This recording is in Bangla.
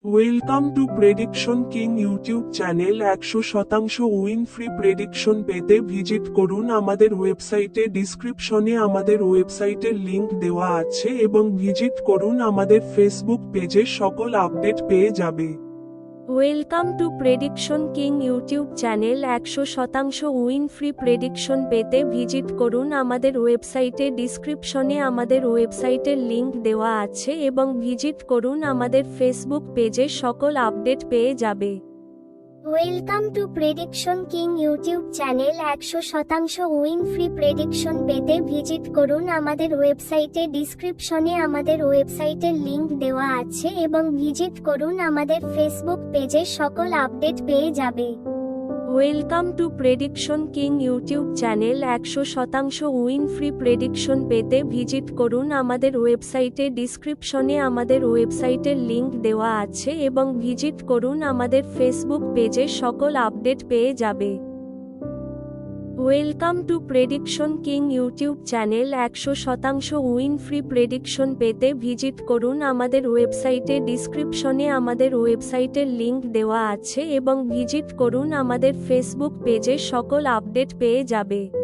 Welcome to prediction king YouTube channel. 100% win free prediction পেতে ভিজিট করুন আমাদের ওয়েবসাইটে। ডিসক্রিপশনে আমাদের ওয়েবসাইটের লিংক দেওয়া আছে এবং ভিজিট করুন আমাদের ফেসবুক পেজে, সকল আপডেট পেয়ে যাবে। Welcome to prediction king YouTube channel. 100% win free prediction পেতে ভিজিট করুন আমাদের ওয়েবসাইটে। ডিসক্রিপশনে আমাদের ওয়েবসাইটের লিংক দেওয়া আছে এবং ভিজিট করুন আমাদের ফেসবুক পেজে, সকল আপডেট পেয়ে যাবে। Welcome to prediction king YouTube channel. 100% win free prediction পেতে ভিজিট করুন আমাদের ওয়েবসাইটে। ডিসক্রিপশনে আমাদের ওয়েবসাইটের লিংক দেওয়া আছে এবং ভিজিট করুন আমাদের ফেসবুক পেজে, সকল আপডেট পেয়ে যাবে। Welcome to prediction king YouTube channel. 100% win free prediction পেতে ভিজিট করুন আমাদের ওয়েবসাইটে। ডিসক্রিপশনে আমাদের ওয়েবসাইটের লিংক দেওয়া আছে এবং ভিজিট করুন আমাদের ফেসবুক পেজে, সকল আপডেট পেয়ে যাবে। Welcome to prediction king YouTube channel. 100% win free prediction পেতে ভিজিট করুন আমাদের ওয়েবসাইটে। ডিসক্রিপশনে আমাদের ওয়েবসাইটের লিংক দেওয়া আছে এবং ভিজিট করুন আমাদের ফেসবুক পেজে, সকল আপডেট পেয়ে যাবে।